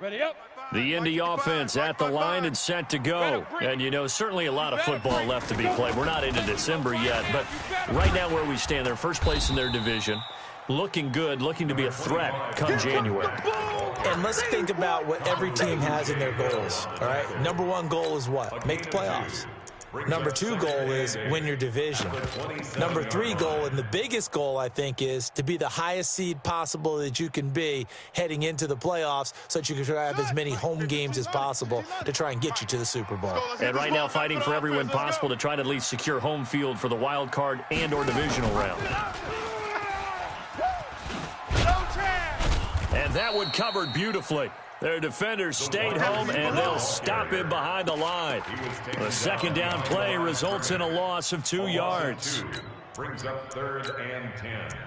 Ready up. The Indy offense at the line and set to go. And, you know, certainly a lot of football left to be played. We're not into December yet, but right now where we stand, they're first place in their division. Looking good, looking to be a threat come January. And let's think about what every team has in their goals, all right? Number one goal is what? Make the playoffs. Number two goal is win your division. Number three goal, and the biggest goal, I think, is to be the highest seed possible that you can be heading into the playoffs so that you can try to have as many home games as possible to try and get you to the Super Bowl. And right now fighting for every win possible to try to at least secure home field for the wild card and or divisional round. And that one covered beautifully. Their defenders stayed home, and they'll stop him behind the line. The second down play results in a loss of 2 yards. Brings up 3rd and 10.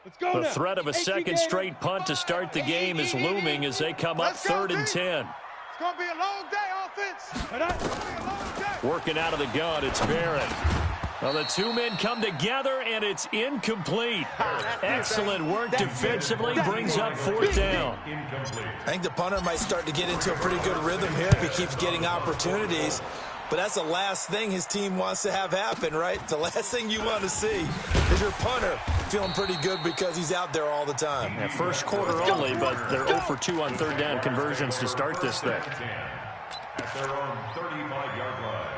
Let's go. The threat of a second straight punt to start the game is looming as they come up 3rd and 10. It's going to be a long day, offense. Working out of the gun, it's Barrett. Well, the two men come together, and it's incomplete. Excellent work defensively, brings up 4th down. I think the punter might start to get into a pretty good rhythm here if he keeps getting opportunities. But that's the last thing his team wants to have happen, right? The last thing you want to see is your punter feeling pretty good because he's out there all the time. Yeah, first quarter only, but they're 0 for 2 on 3rd down conversions to start this thing. At their own 35-yard line.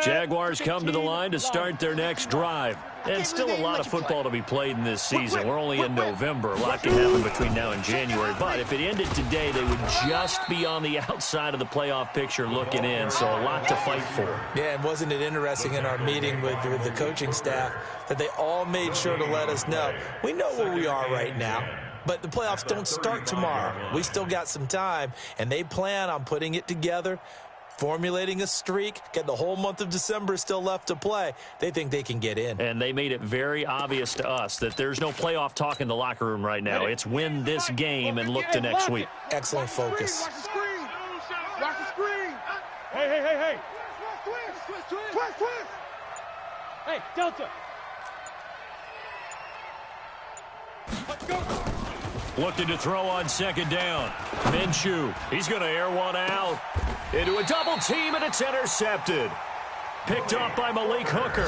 Jaguars come to the line to start their next drive. And still a lot of football to be played in this season. We're only in November. A lot can happen between now and January. But if it ended today, they would just be on the outside of the playoff picture looking in. So a lot to fight for. Yeah, and wasn't it interesting in our meeting with the coaching staff that they all made sure to let us know, we know where we are right now. But the playoffs don't start tomorrow. We still got some time, and they plan on putting it together, formulating a streak, get the whole month of December still left to play. They think they can get in. And they made it very obvious to us that there's no playoff talk in the locker room right now. It's win this game and look to next week. Excellent focus. Watch the screen. Watch the screen. Hey. Twist. Hey, Delta. Let's go. Looking to throw on 2nd down. Minshew, he's going to air one out. Into a double team, and it's intercepted. Picked off by Malik Hooker.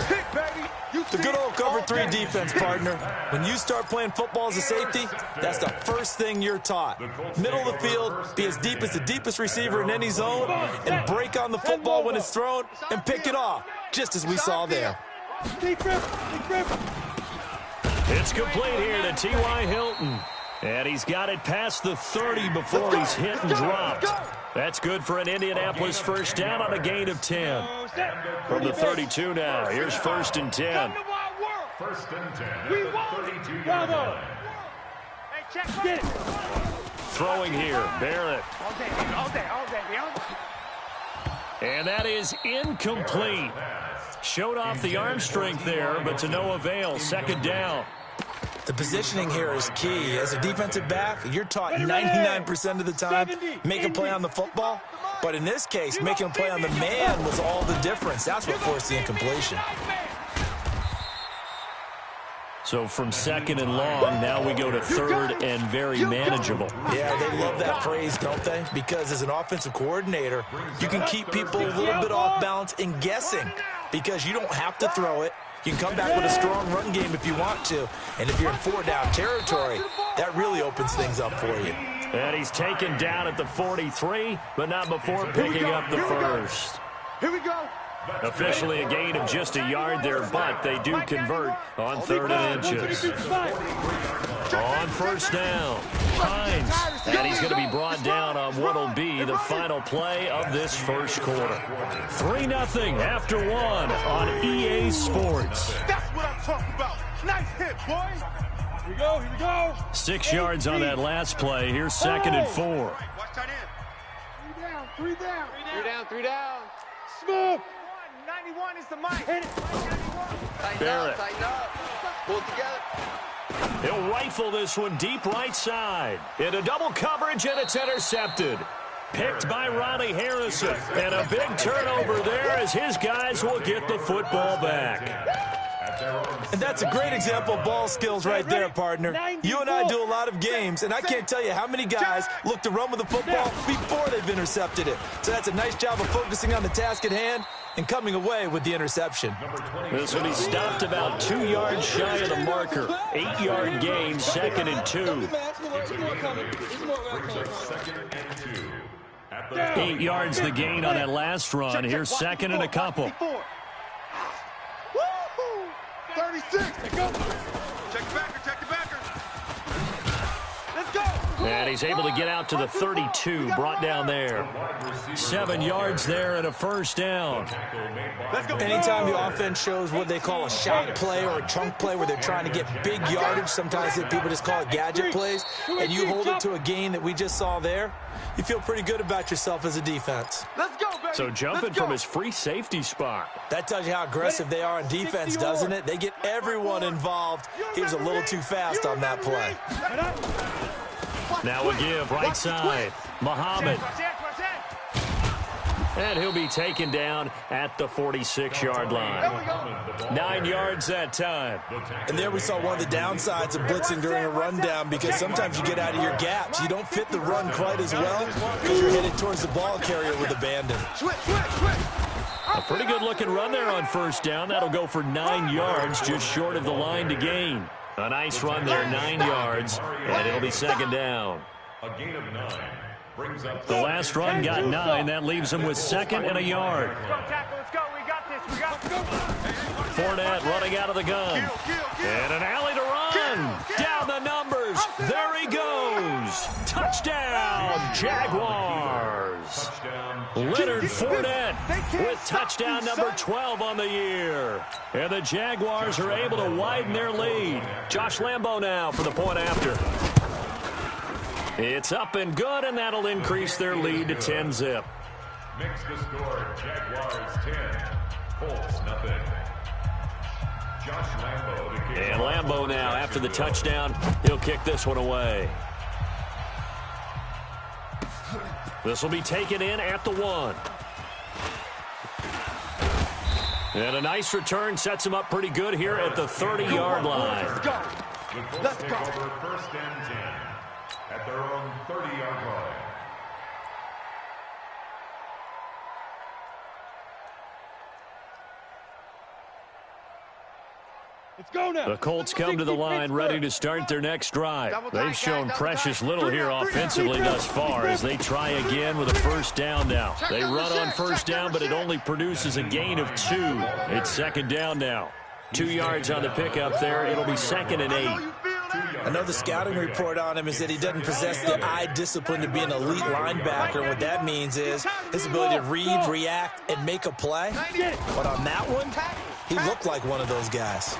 The good old cover 3 defense, partner. When you start playing football as a safety, that's the first thing you're taught. Middle of the field, be as deep as the deepest receiver in any zone, and break on the football when it's thrown and pick it off, just as we saw there. It's complete here to T.Y. Hilton. And he's got it past the 30 before he's hit and dropped. That's good for an Indianapolis first down on a gain of 10. From the 32 now, here's 1st and 10. 1st and 10. 32-yard line. Get it. Throwing here, Barrett. All day. And that is incomplete. Showed off the arm strength there, but to no avail. 2nd down. The positioning here is key. As a defensive back, you're taught 99% of the time, make a play on the football. But in this case, making a play on the man was all the difference. That's what forced the incompletion. So from 2nd and long, now we go to 3rd and very manageable. Yeah, they love that phrase, don't they? Because as an offensive coordinator, you can keep people a little bit off balance and guessing because you don't have to throw it. You can come back with a strong run game if you want to. And if you're in 4-down territory, that really opens things up for you. And he's taken down at the 43, but not before picking up the first. Here we go. Officially a gain of just a yard there, but they do convert on 3rd and inches. On 1st down, Hines, and he's going to be brought down on what will be the final play of this first quarter. 3-0 after 1 on EA Sports. That's what I'm talking about. Nice hit, boy. Here we go. 6 yards on that last play. Here's 2nd and 4. Watch tight end. 3 down. Smoke. 91 is the mic. Hit it. Tighten Barrett. up. Pull it together. He'll rifle this one deep right side. Into double coverage, and it's intercepted. Picked by Ronnie Harrison. And a big turnover there as his guys will get the football back. And that's a great example of ball skills right there, partner. You and I do a lot of games, and I can't tell you how many guys look to run with the football before they've intercepted it. So that's a nice job of focusing on the task at hand and coming away with the interception. This will be stopped about 2 yards shy of the marker. 8-yard gain, 2nd and 2. 8 yards the gain on that last run. Here's 2nd and a couple. 36. Let's go. Check the backer. Let's go. And he's able to get out to the 32, brought down there. 7 yards there and a first down. Anytime the offense shows what they call a shot play or a chunk play where they're trying to get big yardage, sometimes people just call it gadget plays, and you hold it to a gain that we just saw there, you feel pretty good about yourself as a defense. Let's go, baby. So jumping from his free safety spot. That tells you how aggressive they are on defense, doesn't it? They get everyone involved. He was a little too fast on that play. Now a give right side. Muhammad. And he'll be taken down at the 46-yard line. 9 yards that time. And there we saw one of the downsides of blitzing during a rundown, because sometimes you get out of your gaps. You don't fit the run quite as well because you're headed towards the ball carrier with abandon. A pretty good-looking run there on first down. That'll go for 9 yards, just short of the line to gain. A nice run there, 9 yards, and it'll be 2nd down. A gain of 9. The last run got 9. That leaves him with 2nd and a yard. Let's go. We got this. Fournette running out of the gun. And an alley to run. Down the numbers. There he goes. Touchdown, Jaguars. Leonard Fournette with touchdown number 12 on the year. And the Jaguars are able to widen their lead. Josh Lambo now for the point after. It's up and good, and that'll increase their lead to 10-zip. Makes the score Jaguars 10, Colts nothing. Josh Lambo to kick. And Lambo now, after the touchdown, he'll kick this one away. This will be taken in at the 1. And a nice return sets him up pretty good here at the 30-yard line. Let's go. Over 1st and 10 at their own 30-yard line. Let's go now. The Colts come to the line ready to start their next drive. They've shown precious little here offensively thus far as they try again with a first down now. They run on first down, but it only produces a gain of 2. It's 2nd down now. 2 yards on the pickup there. It'll be 2nd and 8. I know the scouting report on him is that he doesn't possess the eye discipline to be an elite linebacker. And what that means is his ability to read, react, and make a play. But on that one, he looked like one of those guys.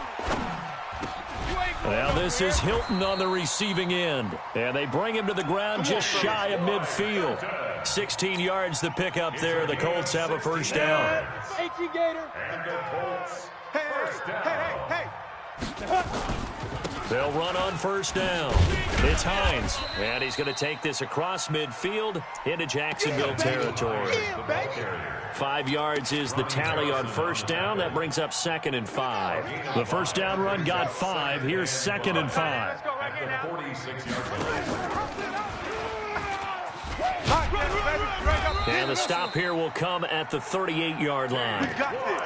Well, this is Hilton on the receiving end. And they bring him to the ground just shy of midfield. 16 yards to pick up there. The Colts have a first down. And the Colts first down. Hey. They'll run on first down. It's Hines, and he's going to take this across midfield into Jacksonville territory. 5 yards is the tally on first down. That brings up 2nd and 5. The first down run got 5. Here's 2nd and 5. At the 46-yard line. And the stop here will come at the 38-yard line.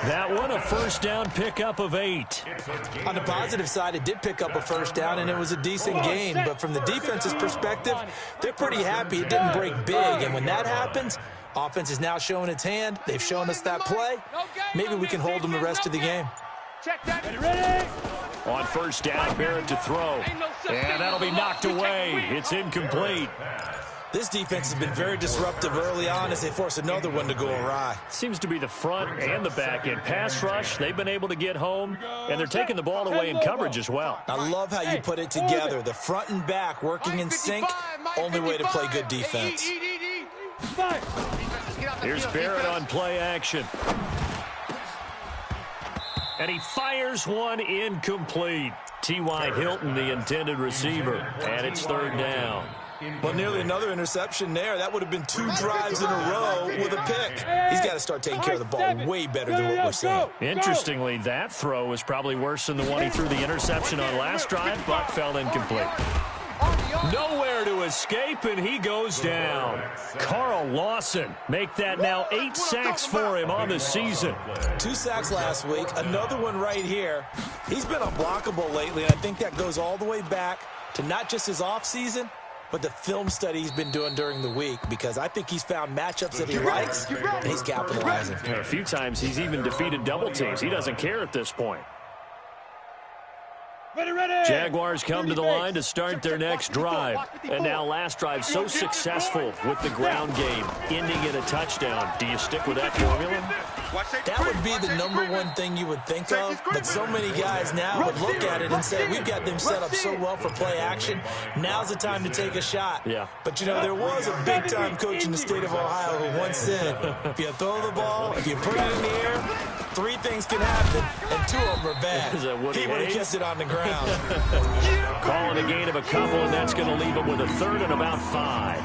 That one, a first down pickup of 8. On the positive side, it did pick up a first down, and it was a decent gain. But from the defense's perspective, they're pretty happy it didn't break big. And when that happens, offense is now showing its hand. They've shown us that play. Maybe we can hold them the rest of the game. Check that. Ready? On first down, Barrett to throw. And that'll be knocked away. It's incomplete. This defense has been very disruptive early on as they force another one to go awry. Seems to be the front and the back end. Pass rush, they've been able to get home, and they're taking the ball away in coverage as well. I love how you put it together. The front and back working in sync, only way to play good defense. Here's Barrett on play action. And he fires one incomplete. T.Y. Hilton, the intended receiver, and it's third down. Well, nearly another interception there. That would have been 2 drives in a row with a pick. He's got to start taking care of the ball way better than what we're seeing. Interestingly, that throw was probably worse than the one he threw the interception on last drive, but fell incomplete. Nowhere to escape, and he goes down. Carl Lawson, make that now 8 sacks for him on the season. 2 sacks last week, another one right here. He's been unblockable lately, and I think that goes all the way back to not just his offseason, but the film study he's been doing during the week, because I think he's found matchups that he likes, and he's capitalizing. A few times he's even defeated double teams. He doesn't care at this point. Jaguars come to the line to start their next drive. And now last drive so successful with the ground game, ending in a touchdown. Do you stick with that formula? That would be the #1 thing you would think of, but so many guys now would look at it and say, we've got them set up so well for play action. Now's the time to take a shot. Yeah. But, you know, there was a big-time coach in the state of Ohio who once said, if you throw the ball, if you put it in the air, 3 things can happen, and 2 of them are bad. He would have kept it on the ground. Calling a gain of a couple, and that's going to leave him with a third and about 5.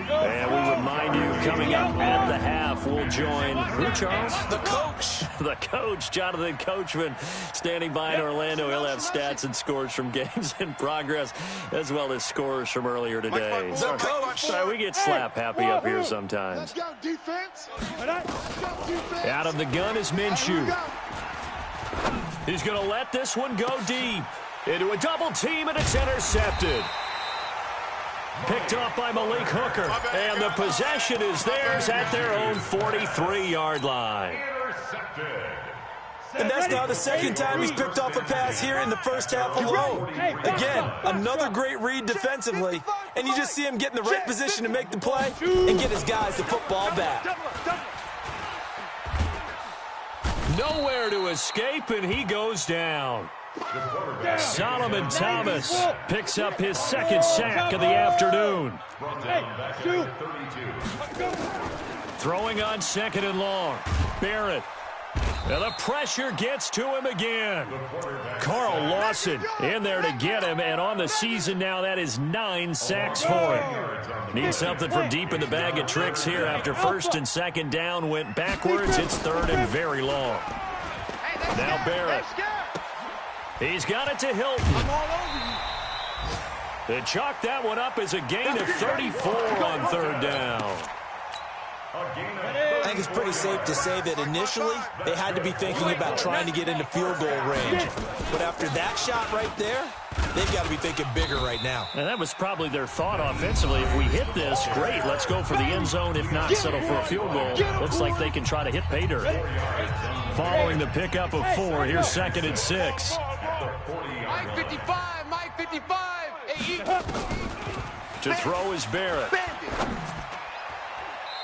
And we remind you, coming up at the half, we'll join who, Charles? The coach. The coach, Jonathan Coachman, standing by in Orlando. He'll have stats and scores from games in progress, as well as scores from earlier today. The coach. Sorry, we get slap happy up here sometimes. Out of the gun is Minshew. He's going to let this one go deep. Into a double team, and it's intercepted. Picked off by Malik Hooker. And the possession is theirs at their own 43-yard line. And that's now the second time he's picked off a pass here in the first half alone. Again, another great read defensively. And you just see him get in the right position to make the play and get his guys the football back. Nowhere to escape, and he goes down. Solomon Thomas picks up his second sack of the afternoon. Throwing on 2nd and long. Barrett. And the pressure gets to him again. Carl Lawson in there to get him, and on the season now, that is 9 sacks for him. Needs something from deep in the bag of tricks here after 1st and 2nd down went backwards. It's 3rd and very long. Now Barrett. He's got it to Hilton. They chalk that one up as a gain of 34 on 3rd down. I think it's pretty safe to say that initially they had to be thinking about trying to get into field goal range. But after that shot right there, they've got to be thinking bigger right now. And that was probably their thought offensively. If we hit this, great, let's go for the end zone. If not, settle for a field goal. Looks like they can try to hit pay dirt. Following the pickup of 4, here's 2nd and 6. Mike 55, Mike 55. To throw is Barrett.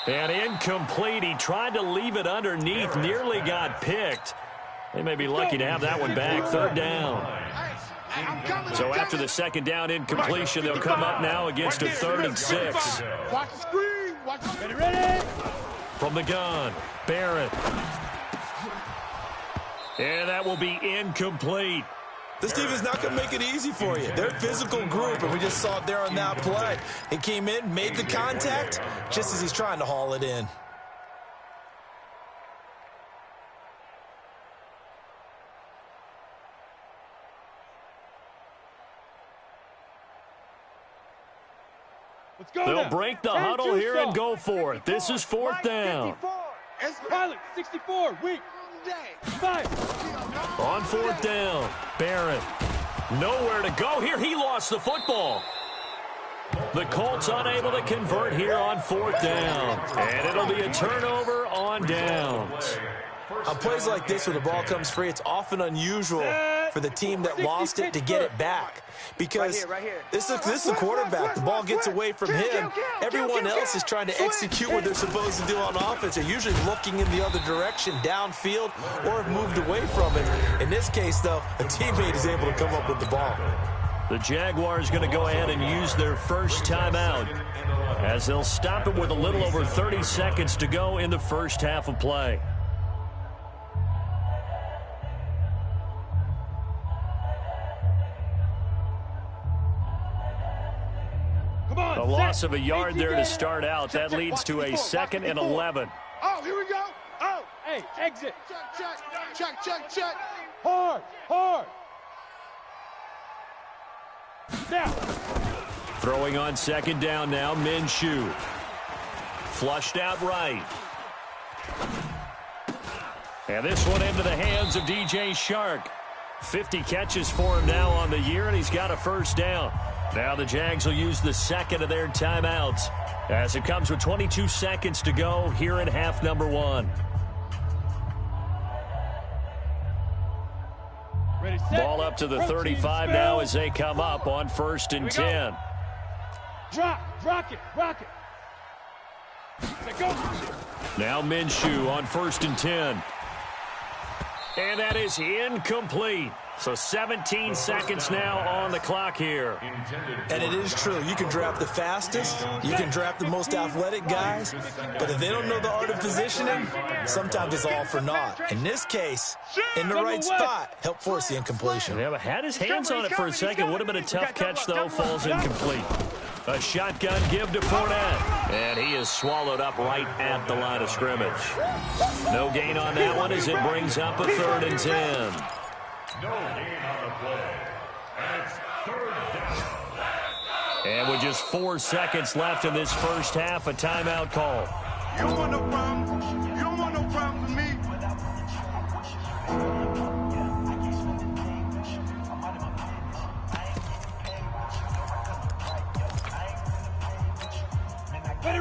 And incomplete. He tried to leave it underneath, nearly got picked. They may be lucky to have that one back. 3rd down. So after the 2nd down incompletion, they'll come up now against a 3rd and 6. Watch the screen. Ready. From the gun, Barrett. And that will be incomplete. This team is not going to make it easy for you. They're a physical group, and we just saw it there on that play. He came in, made the contact, just as he's trying to haul it in. They'll break the huddle here and go for it. This is 4th down. Pilot 64, weak. 5. On 4th down, Barrett. Nowhere to go here. He lost the football. The Colts unable to convert here on 4th down. And it'll be a turnover on downs. On plays like this where the ball comes free, it's often unusual for the team that lost it to get it back. Because this is the quarterback. The ball gets away from him. Everyone else is trying to execute what they're supposed to do on offense. They're usually looking in the other direction, downfield, or have moved away from it. In this case, though, a teammate is able to come up with the ball. The Jaguars going to go ahead and use their first timeout, as they'll stop it with a little over 30 seconds to go in the first half of play. A loss of a yard there to start out. That leads to a 2nd and 11. Oh, here we go. Oh, Hey, exit. check. Hard. Now. Throwing on 2nd down now, Minshew. Flushed out right. And this one into the hands of DJ Shark. 50 catches for him now on the year, and he's got a 1st down. Now the Jags will use the 2nd of their timeouts as it comes with 22 seconds to go here in half number 1. Ready, set. Ball up to the 35 now as they come up on 1st and 10. Rock it. Let go. Now Minshew on 1st and 10. And that is incomplete. So 17 seconds now on the clock here. And it is true. You can draft the fastest. You can draft the most athletic guys. But if they don't know the art of positioning, sometimes it's all for naught. In this case, in the right spot, help force the incompletion. Yeah, but had his hands on it for a second. Would have been a tough catch, though. Falls incomplete. A shotgun give to Fournette. And he is swallowed up right at the line of scrimmage. No gain on that one as it brings up a 3rd and 10. No gain on the play. And it's 3rd down. And with just 4 seconds left in this first half, a timeout call. You don't want no problem. You don't want no problem with me.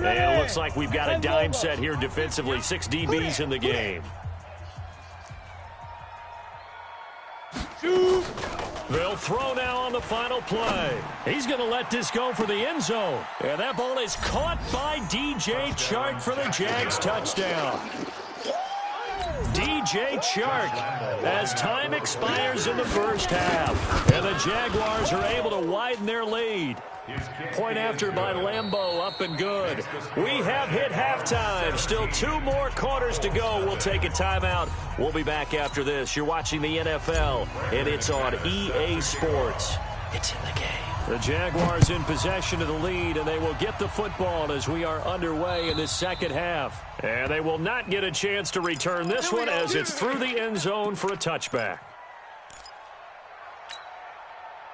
And it looks like we've got a dime set here defensively. 6 DBs in the game. They'll throw now on the final play. He's going to let this go for the end zone. And that ball is caught by DJ Chark for the Jags touchdown. DJ Chark as time expires in the first half. And the Jaguars are able to widen their lead. Point after by Lambeau, up and good. We have hit halftime. Still 2 more quarters to go. We'll take a timeout. We'll be back after this. You're watching the NFL, and it's on EA Sports. It's in the game. The Jaguars in possession of the lead, and they will get the football as we are underway in this second half. And they will not get a chance to return this one as it's through the end zone for a touchback.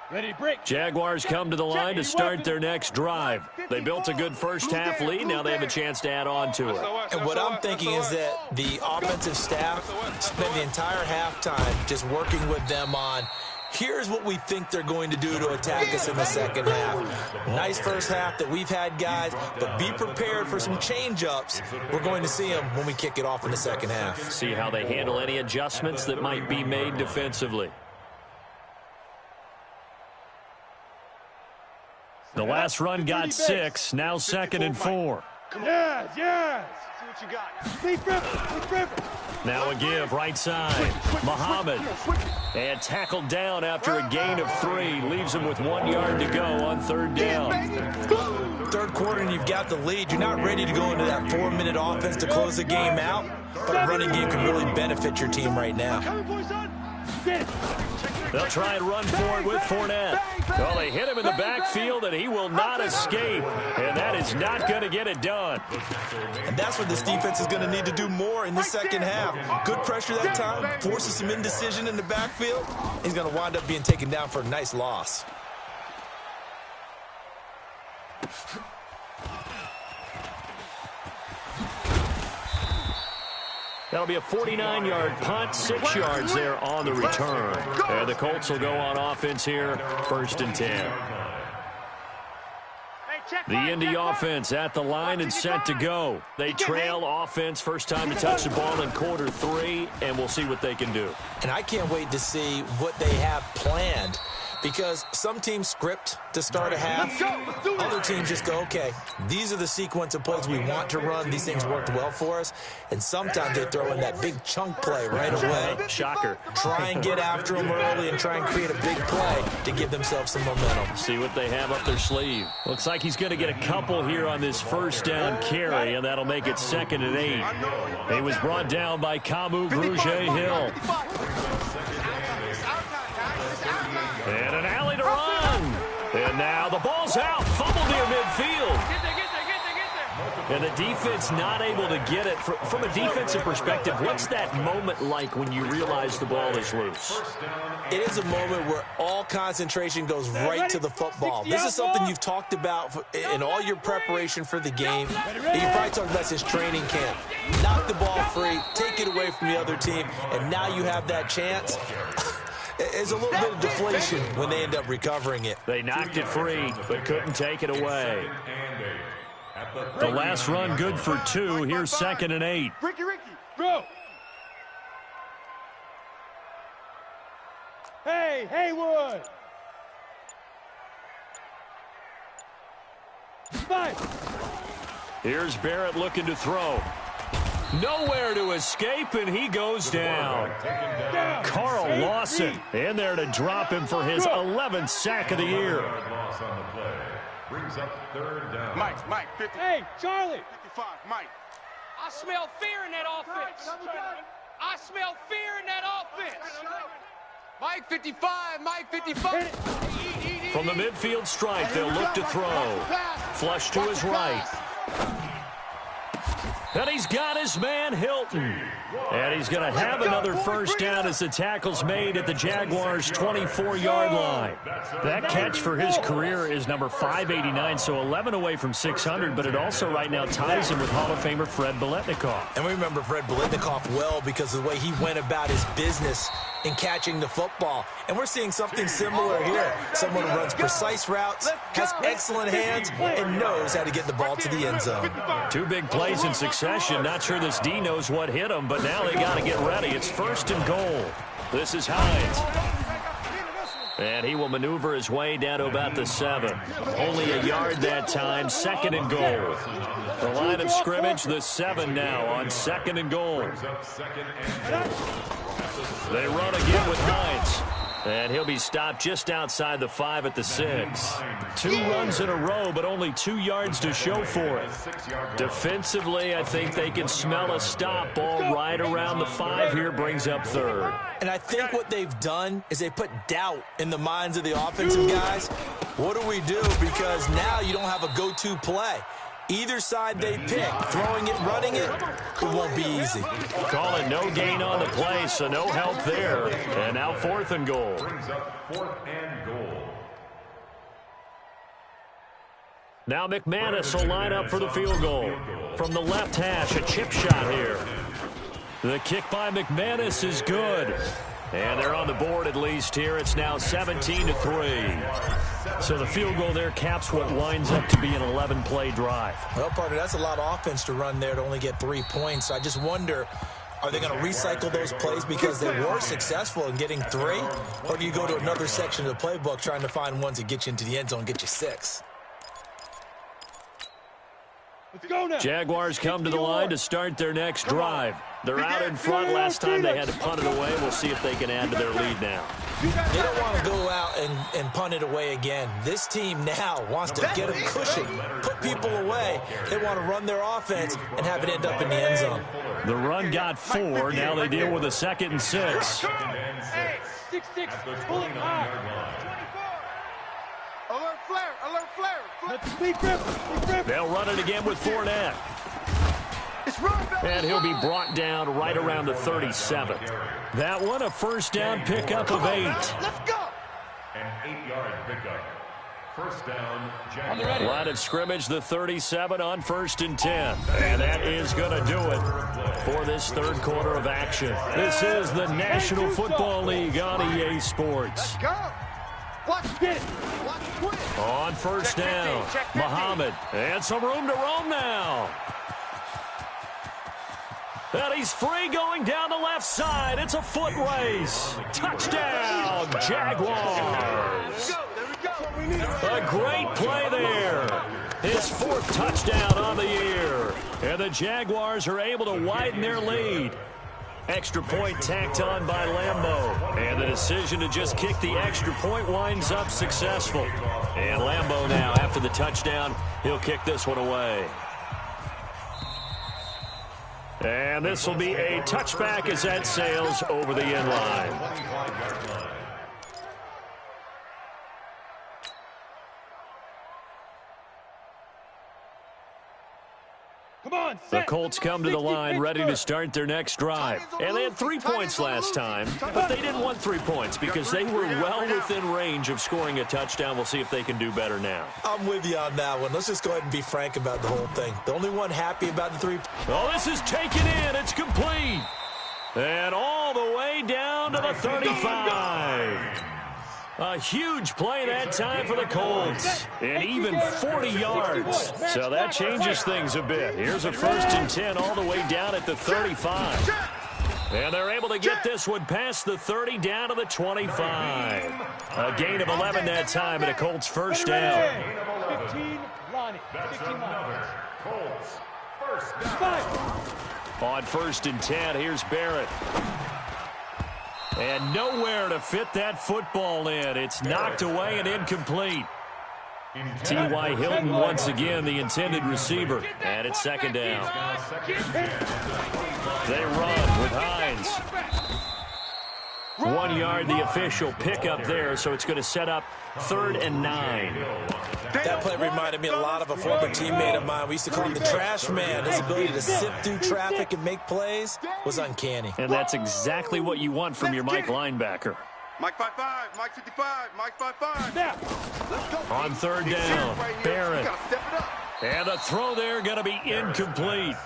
Ready, break. Jaguars come to the line to start their next drive. They built a good first half lead. Now they have a chance to add on to it. And what I'm thinking is that the offensive staff spent the entire halftime just working with them on, here's what we think they're going to do to attack us in the second half. Nice first half that we've had, guys, but be prepared for some change-ups. We're going to see them when we kick it off in the second half. See how they handle any adjustments that might be made defensively. The last run got 6, now 2nd and 4. Yes. See what you got. Now a give, right side. Muhammad. And tackled down after a gain of 3. Leaves him with 1 yard to go on 3rd down. Third quarter and you've got the lead. You're not ready to go into that 4-minute offense to close the game out, but a running game can really benefit your team right now. They'll try and run for it with Fournette. Well, they hit him in the backfield, and he will not escape. And that is not going to get it done. And that's what this defense is going to need to do more in the second half. Good pressure that time, forces some indecision in the backfield. He's going to wind up being taken down for a nice loss. That'll be a 49-yard punt, 6 yards there on the return. And the Colts will go on offense here, 1st and 10. The Indy offense at the line and set to go. They trail offense, first time to touch the ball in quarter 3, and we'll see what they can do. And I can't wait to see what they have planned, because some teams script to start a half. Other teams just go, okay, these are the sequence of plays we want to run. These things worked well for us. And sometimes they throw in that big chunk play right away. Shocker. Try and get after them early and try and create a big play to give themselves some momentum. See what they have up their sleeve. Looks like he's going to get a couple here on this first down carry, and that'll make it 2nd and 8. He was brought down by Kamu Grugier-Hill. And an alley to run. And now the ball's out. Fumbled near midfield. And the defense not able to get it. From a defensive perspective, what's that moment like when you realize the ball is loose? It is a moment where all concentration goes right to the football. This is something you've talked about in all your preparation for the game. And you probably talked about this training camp. Knock the ball free, take it away from the other team, and now you have that chance. There's a little bit of deflation when they end up recovering it. They knocked it free, but couldn't take it away. The last run good for 2. Here's 2nd and 8. Ricky, bro. Hey, Haywood. 5. Here's Barrett looking to throw. Nowhere to escape, and he goes down. Carl Lawson in there to drop him for his 11th sack of the year. Brings up 3rd down. Mike, 50. Hey, Charlie. 55, Mike. I smell fear in that offense. I smell fear in that offense. Mike 55, Mike 55. From the midfield stripe, they'll look to throw. Flush to his right. And he's got his man, Hilton. And he's going to have another first down as the tackle's made at the Jaguars' 24-yard line. That catch for his career is number 589, so 11 away from 600, but it also right now ties him with Hall of Famer Fred Biletnikoff. And we remember Fred Biletnikoff well because of the way he went about his business in catching the football. And we're seeing something similar here. Someone who runs precise routes, has excellent hands, and knows how to get the ball to the end zone. 2 big plays in succession. Not sure this D knows what hit him, but now they got to get ready. It's 1st and goal. This is Hines. And he will maneuver his way down to about the 7. Only a yard that time. 2nd and goal. The line of scrimmage, the 7 now on 2nd and goal. They run again with Hines. And he'll be stopped just outside the 5 at the 6. 2 runs in a row, but only 2 yards to show for it. Defensively, I think they can smell a stop. Ball right around the 5 here, brings up 3rd. And I think what they've done is they put doubt in the minds of the offensive guys. What do we do? Because now you don't have a go-to play. Either side they pick, throwing it, running it, it won't be easy. Call it no gain on the play, so no help there. And now 4th and goal. Brings up 4th and goal. Now McManus will line up for the field goal. From the left hash, a chip shot here. The kick by McManus is good. And they're on the board at least here. It's now 17-3. So the field goal there caps what winds up to be an 11-play drive. Well, partner, that's a lot of offense to run there to only get 3 points. I just wonder, are they going to recycle those plays because they were successful in getting 3? Or do you go to another section of the playbook trying to find ones that get you into the end zone and get you 6? Let's go now. Jaguars come to the line to start their next drive. They're out in front. Last time they had to punt it away. We'll see if they can add to their lead now. They don't want to go out and punt it away again. This team now wants to get them cushioned, put people away. They want to run their offense and have it end up in the end zone. The run got 4. Now they deal with a 2nd and 6. 6-6. Pull it high. Alert flare. Big grip. They'll run it again with Fournette. And he'll be brought down right around the 37. That one a first down pickup of 8. Let's go. An 8-yard pickup. First down, Jaguars. Line of scrimmage, the 37 on 1st and 10. And that is going to do it for this 3rd quarter of action. This is the National Football League on EA Sports. Go. Watch it. On 1st down, Muhammad. And some room to roam now. And he's free going down the left side. It's a foot race. Touchdown, Jaguars. A great play there. His 4th touchdown on the year. And the Jaguars are able to widen their lead. Extra point tacked on by Lambeau. And the decision to just kick the extra point winds up successful. And Lambeau now, after the touchdown, he'll kick this one away. And this will be a touchback as that sails over the end line. Come on, The set. Colts come to the line ready to start their next drive. And they had 3 points last time, but they didn't want 3 points because they were well within range of scoring a touchdown. We'll see if they can do better now. I'm with you on that one. Let's just go ahead and be frank about the whole thing. The only one happy about the 3. Oh, this is taken in. It's complete. And all the way down to the 35. A huge play that time for the Colts. And even 40 yards. So that changes things a bit. Here's a 1st and 10 all the way down at the 35. And they're able to get this one past the 30 down to the 25. A gain of 11 that time and a Colts first down. 15, Lonnie. 15, Lonnie. Colts, first down. On 1st and 10, here's Barrett. And nowhere to fit that football in. It's knocked away and incomplete. T.Y. Hilton once again the intended receiver. And it's 2nd down. They run with Hines. 1 yard the official pickup there, so it's going to set up 3rd and 9. That play reminded me a lot of a former teammate of mine. We used to call him the trash man. His ability to sift through traffic and make plays was uncanny. And that's exactly what you want from your Mike linebacker. Mike 5-5, Mike 55, Mike 5-5. Now, Let's go. On 3rd down, Barrett. You gotta step it up. And the throw there going to be incomplete.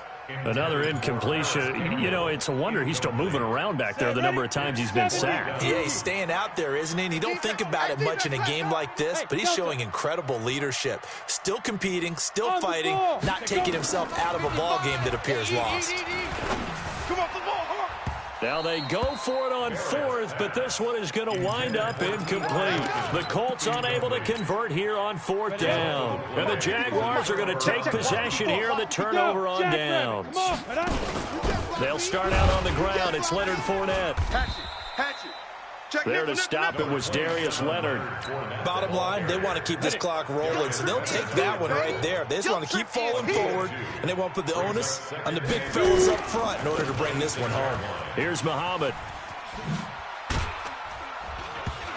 Another incompletion. You know, it's a wonder he's still moving around back there the number of times he's been sacked. Yeah, he's staying out there, isn't he? And you don't think about it much in a game like this, but he's showing incredible leadership. Still competing, still fighting, not taking himself out of a ball game that appears lost. Come off the ball. Come on. Now they go for it on 4th, but this one is going to wind up incomplete. The Colts unable to convert here on 4th down. And the Jaguars are going to take possession here, the turnover on downs. They'll start out on the ground. It's Leonard Fournette. Hatchet. Check There to stop it was Darius Leonard. Bottom line, they want to keep this clock rolling, so they'll take that one right there. They just want to keep falling forward, and they want to put the onus on the big fellas up front in order to bring this one home. Here's Muhammad.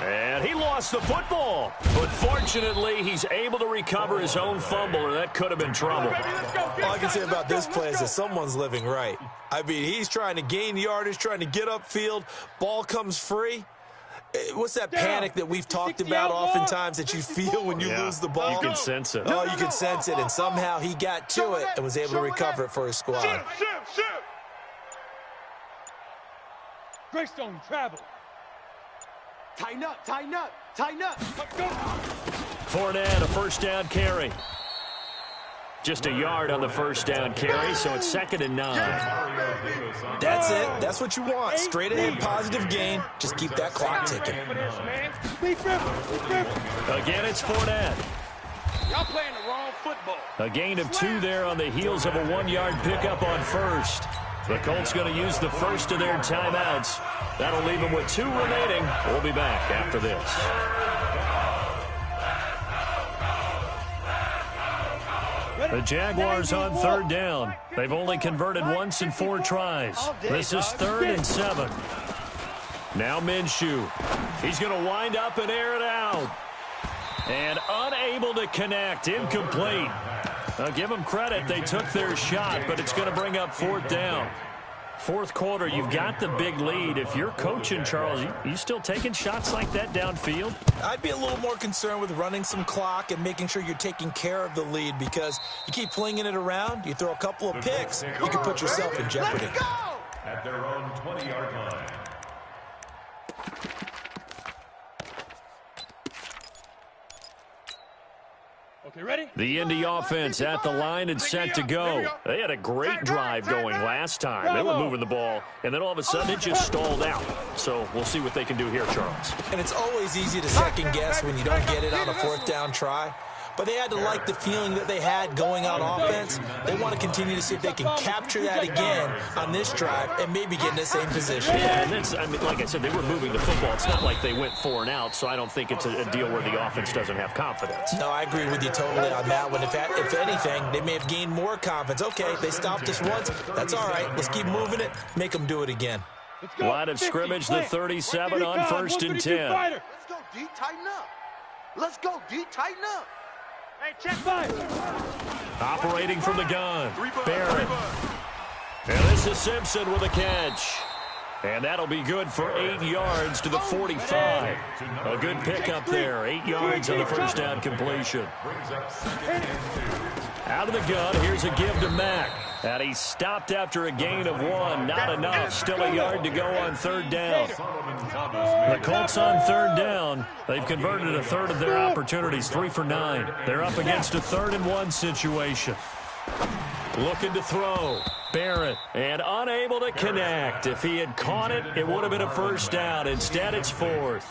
And he lost the football. But fortunately, he's able to recover his own fumble, or that could have been trouble. All I can say about this play is that someone's living right. I mean, he's trying to gain yardage, trying to get upfield. Ball comes free. What's that panic that we've talked about oftentimes that you feel when you lose the ball? You can sense it. Oh, you can sense it, and somehow he got to it and was able to recover it for his squad. Shoot. Greystone travel. Tighten up. Let's go. Fournette, a 1st down carry. Just a yard on the 1st down carry, so it's 2nd and 9. That's it. That's what you want. Straight ahead, positive gain. Just keep that clock ticking. Again, it's Fournette. Y'all playing the wrong football. A gain of 2 there on the heels of a 1-yard pickup on 1st. The Colts going to use the first of their timeouts. That'll leave them with 2 remaining. We'll be back after this. The Jaguars on 3rd down. They've only converted once in 4 tries. This is 3rd and 7. Now Minshew. He's going to wind up and air it out. And unable to connect. Incomplete. I'll give them credit. They took their shot, but it's going to bring up 4th down. 4th quarter, you've got the big lead. If you're coaching, Charles, you still taking shots like that downfield? I'd be a little more concerned with running some clock and making sure you're taking care of the lead, because you keep flinging it around, you throw a couple of picks, you can put yourself in jeopardy. Let's go. At their own 20-yard line. Okay, ready? The Indy offense at the line and set to go. They had a great drive going last time. They were moving the ball, and then all of a sudden it just stalled out. So we'll see what they can do here, Charles. And it's always easy to second guess when you don't get it on a 4th down try. But they had to like the feeling that they had going on offense. They want to continue to see if they can capture that again on this drive and maybe get in the same position. Yeah, and that's, I mean, like I said, they were moving the football. It's not like they went 4 and out, so I don't think it's a deal where the offense doesn't have confidence. No, I agree with you totally on that one. If anything, they may have gained more confidence. Okay, they stopped us once. That's all right. Let's keep moving it. Make them do it again. Line of scrimmage, the 37 on 1st and 10. Let's go, D. Tighten up. Let's go, D. Tighten up. Operating from the gun, Barrett. And this is Simpson with a catch. And that'll be good for 8 yards to the 45. A good pickup there. 8 yards on the first down completion. Out of the gun, here's a give to Mack. And he stopped after a gain of 1. Not enough. Still a yard to go on third down. The Colts on third down. They've converted a third of their opportunities, 3 for 9. They're up against a 3rd and 1 situation. Looking to throw. Barrett, and unable to connect. If he had caught it, it would have been a first down. Instead, it's 4th.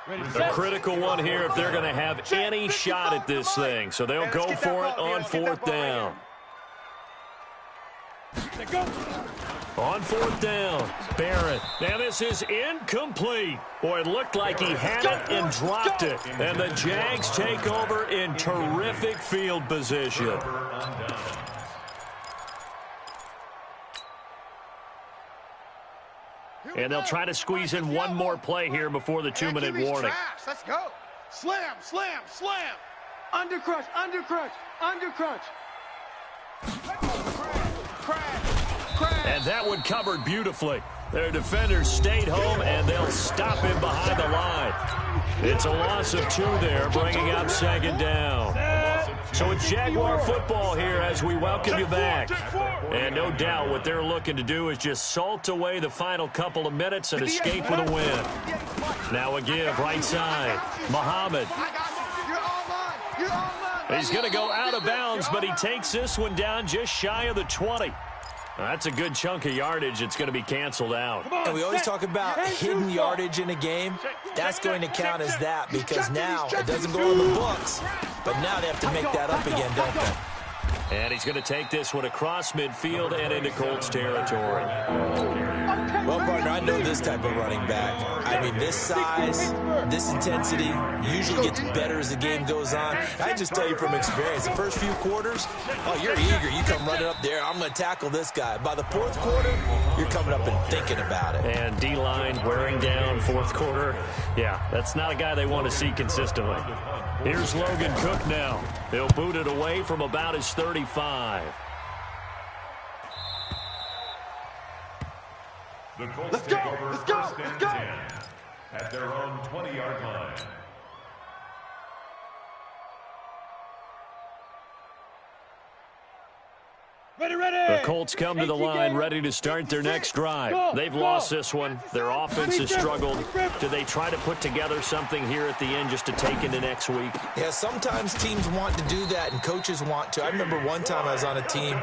A critical one here if they're going to have any shot at this thing. So they'll go for it on 4th down. On 4th down, Barrett. Now this is incomplete. Boy, it looked like he had it and dropped it. And the Jags take over in terrific field position. And they'll try to squeeze in one more play here before the 2-minute warning. Let's go. Slam, slam, slam. Undercrush, undercrush, undercrush. And that one covered beautifully. Their defenders stayed home, and they'll stop him behind the line. It's a loss of 2 there, bringing up 2nd down. So it's Jaguar football here as we welcome you back. And no doubt what they're looking to do is just salt away the final couple of minutes and escape with a win. Now a give, right side. Muhammad. He's going to go out of bounds, but he takes this one down just shy of the 20. That's a good chunk of yardage. It's going to be canceled out. And we always talk about hidden yardage in a game. That's going to count as that because now it doesn't go in the books, but now they have to make that up again, don't they? And he's going to take this one across midfield and into Colts territory. Well, partner, I know this type of running back. I mean, this size, this intensity usually gets better as the game goes on. I just tell you from experience, the first few quarters, oh, you're eager. You come running up there, I'm going to tackle this guy. By the 4th quarter, you're coming up and thinking about it. And D-line wearing down 4th quarter. Yeah, that's not a guy they want to see consistently. Here's Logan Cook now. He'll boot it away from about his 35. The Colts take over first and 10 at their own 20-yard line. The Colts come to the line ready to start their next drive. They've lost this one. Their offense has struggled. Do they try to put together something here at the end just to take into next week? Yeah, sometimes teams want to do that and coaches want to. I remember one time I was on a team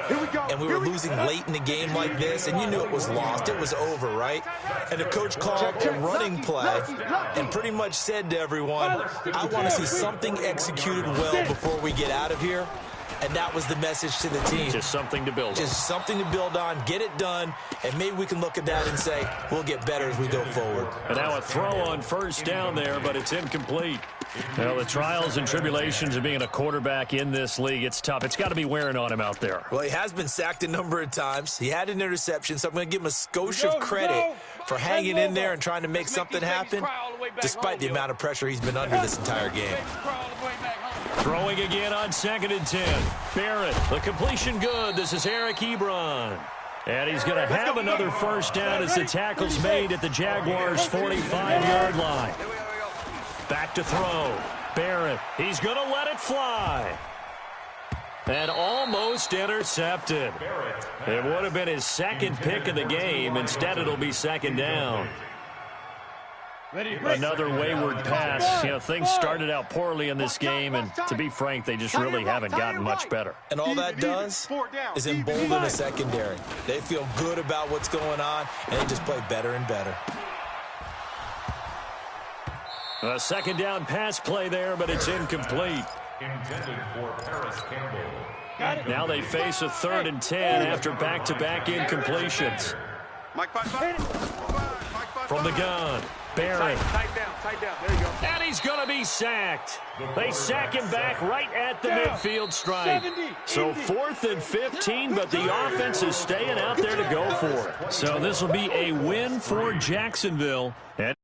and we were losing late in the game like this and you knew it was lost. It was over, right? And the coach called a running play and pretty much said to everyone, I want to see something executed well before we get out of here. And that was the message to the team. Just something to build on. Just something to build on, get it done, and maybe we can look at that and say, we'll get better as we go forward. And now a throw on first down there, but it's incomplete. Well, the trials and tribulations of being a quarterback in this league, it's tough. It's got to be wearing on him out there. Well, he has been sacked a number of times. He had an interception, so I'm going to give him a skosh of credit for hanging in there and trying to make something happen, despite the amount of pressure he's been under this entire game. Throwing again on 2nd and 10. Barrett, the completion good. This is Eric Ebron. And he's going to have another first down as the tackle's made at the Jaguars' 45-yard line. Back to throw. Barrett, he's going to let it fly. And almost intercepted. It would have been his 2nd pick of the game. Instead, it'll be 2nd down. Another wayward pass. You know, things started out poorly in this game, and to be frank, they just really haven't gotten much better. And all that does is embolden the secondary. They feel good about what's going on, and they just play better and better. A 2nd down pass play there, but it's incomplete. Intended for Paris Campbell. Now they face a 3rd and 10 after back-to-back incompletions. From the gun, Barrett. Tight down. There you go. And he's going to be sacked. They sack him back right at the midfield stripe. So 4th and 15, but the offense is staying out there to go for it. So this will be a win for Jacksonville. And